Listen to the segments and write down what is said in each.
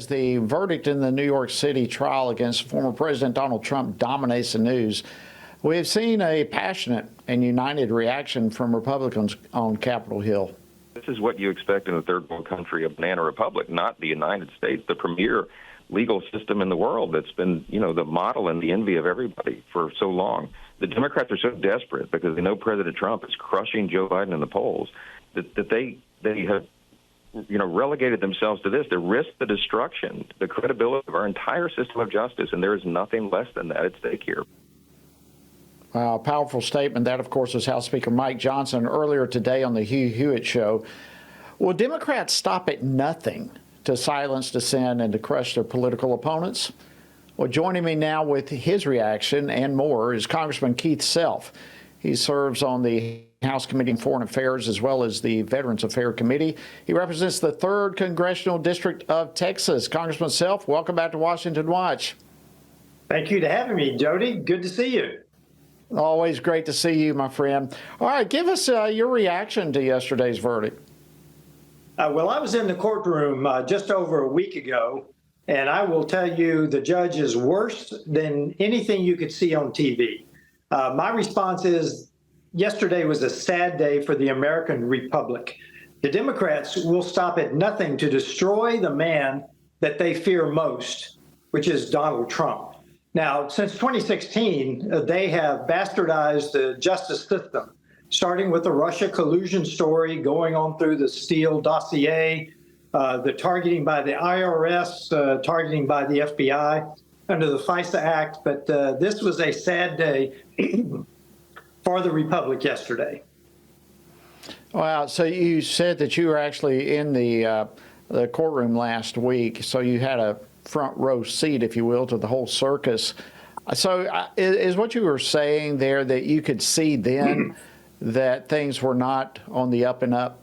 The verdict in the New York City trial against former President Donald Trump dominates the news. We have seen a passionate and united reaction from Republicans on Capitol Hill. This is what you expect in a third world country, a banana republic, not the United States, the premier legal system in the world that's been, the model and the envy of everybody for so long. The Democrats are so desperate because they know President Trump is crushing Joe Biden in the polls that they have relegated themselves to this, to risk the destruction, the credibility of our entire system of justice, and there is nothing less than that at stake here. Powerful statement. That, of course, is House Speaker Mike Johnson earlier today on the Hugh Hewitt Show. Will Democrats stop at nothing to silence dissent and to crush their political opponents? Well, joining me now with his reaction and more is Congressman Keith Self. He serves on the House Committee on Foreign Affairs as well as the Veterans Affairs Committee. He represents the 3rd Congressional District of Texas. Congressman Self, welcome back to Washington Watch. Thank you for having me, Jody. Good to see you. Always great to see you, my friend. All right, give us your reaction to yesterday's verdict. Well, I was in the courtroom just over a week ago, and I will tell you the judge is worse than anything you could see on TV. My response is yesterday was a sad day for the American Republic. The Democrats will stop at nothing to destroy the man that they fear most, which is Donald Trump. Now, since 2016, they have bastardized the justice system, starting with the Russia collusion story, going on through the Steele dossier, the targeting by the IRS, targeting by the FBI under the FISA Act. But this was a sad day for the Republic yesterday. Wow. So you said that you were actually in the courtroom last week, so you had a front row seat, if you will, to the whole circus. So is what you were saying there that you could see then that things were not on the up and up?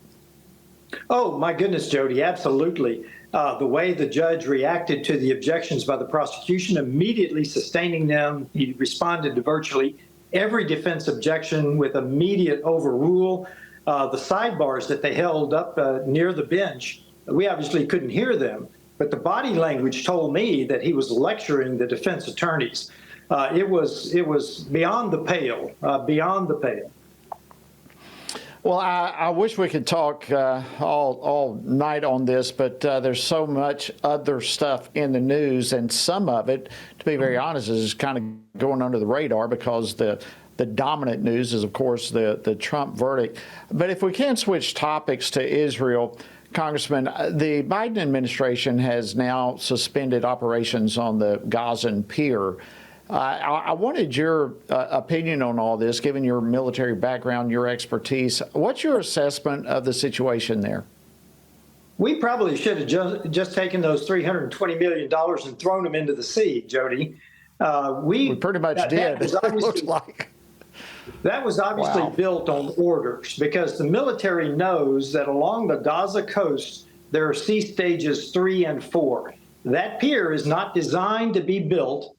Oh, my goodness, Jody, absolutely. The way the judge reacted to the objections by the prosecution, immediately sustaining them. He responded to virtually every defense objection with immediate overrule. The sidebars that they held up near the bench, we obviously couldn't hear them, but the body language told me that he was lecturing the defense attorneys. It was beyond the pale, beyond the pale. Well, I wish we could talk all night on this, but there's so much other stuff in the news, and some of it, to be very honest, is kind of going under the radar because the dominant news is, of course, the Trump verdict. But if we can switch topics to Israel, Congressman, the Biden administration has now suspended operations on the Gazan pier. I wanted your opinion on all this, given your military background, your expertise. What's your assessment of the situation there? We probably should have just taken those $320 million and thrown them into the sea, Jody. We pretty much did, it looks like. That was obviously built on orders because the military knows that along the Gaza coast, there are sea stages 3 and 4. That pier is not designed to be built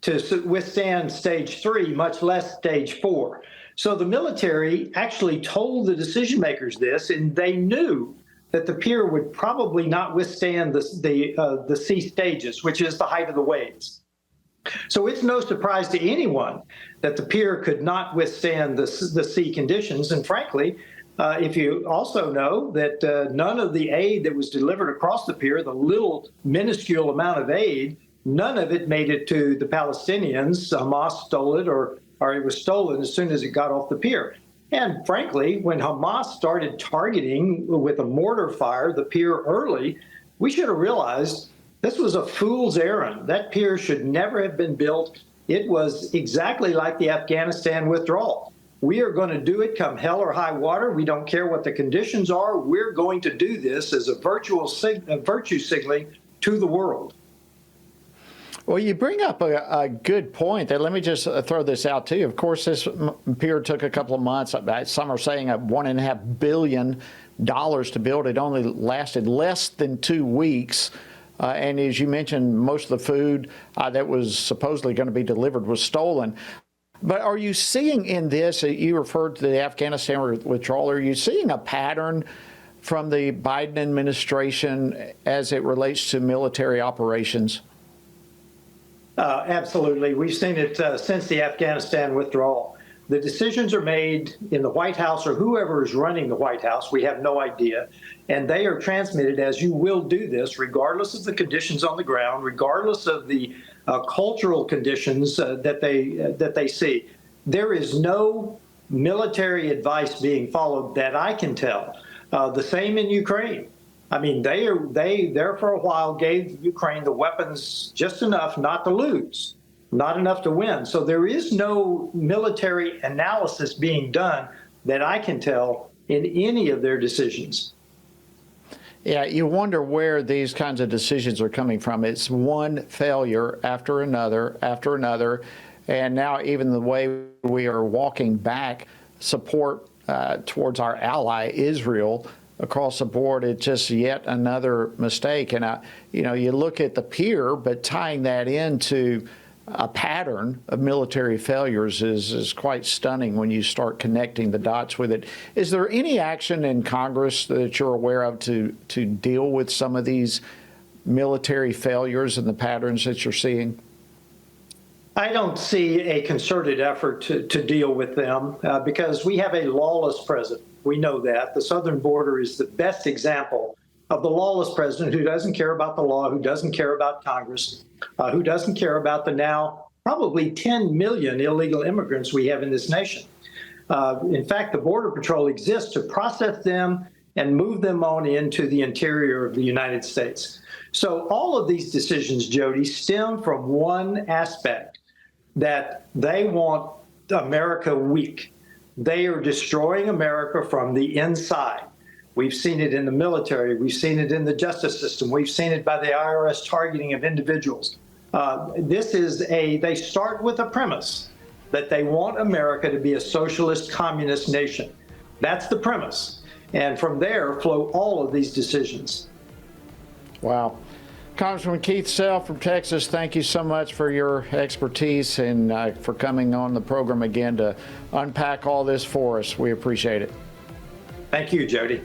to withstand stage 3, much less stage 4. So the military actually told the decision makers this, and they knew that the pier would probably not withstand the sea stages, which is the height of the waves. So it's no surprise to anyone that the pier could not withstand the sea conditions. And frankly, if you also know that none of the aid that was delivered across the pier, the little minuscule amount of aid, none of it made it to the Palestinians. Hamas stole it, or it was stolen as soon as it got off the pier. And frankly, when Hamas started targeting with a mortar fire the pier early, we should have realized this was a fool's errand. That pier should never have been built. It was exactly like the Afghanistan withdrawal. We are going to do it come hell or high water. We don't care what the conditions are. We're going to do this as a virtue signaling to the world. Well, you bring up a good point there. Let me just throw this out to you. Of course, this pier took a couple of months. Some are saying $1.5 billion to build. It only lasted less than 2 weeks. And as you mentioned, most of the food that was supposedly going to be delivered was stolen. But are you seeing in this, you referred to the Afghanistan withdrawal, are you seeing a pattern from the Biden administration as it relates to military operations? Absolutely. We've seen it since the Afghanistan withdrawal. The decisions are made in the White House or whoever is running the White House. We have no idea. And they are transmitted as you will do this, regardless of the conditions on the ground, regardless of the cultural conditions that they see. There is no military advice being followed that I can tell. The same in Ukraine. I mean, they there for a while gave Ukraine the weapons just enough not to lose, not enough to win. So there is no military analysis being done that I can tell in any of their decisions. Yeah, you wonder where these kinds of decisions are coming from. It's one failure after another, and now even the way we are walking back support towards our ally Israel across the board, it's just yet another mistake. And you look at the pier, but tying that into a pattern of military failures is quite stunning when you start connecting the dots with it. Is there any action in Congress that you're aware of to deal with some of these military failures and the patterns that you're seeing? I don't see a concerted effort to deal with them because we have a lawless president. We know that. The southern border is the best example of the lawless president who doesn't care about the law, who doesn't care about Congress, who doesn't care about the now probably 10 million illegal immigrants we have in this nation. In fact, the Border Patrol exists to process them and move them on into the interior of the United States. So all of these decisions, Jody, stem from one aspect, that they want America weak. They are destroying America from the inside. We've seen it in the military. We've seen it in the justice system. We've seen it by the IRS targeting of individuals. They start with a premise that they want America to be a socialist communist nation. That's the premise. And from there flow all of these decisions. Wow. Congressman Keith Sell from Texas, thank you so much for your expertise and for coming on the program again to unpack all this for us. We appreciate it. Thank you, Jody.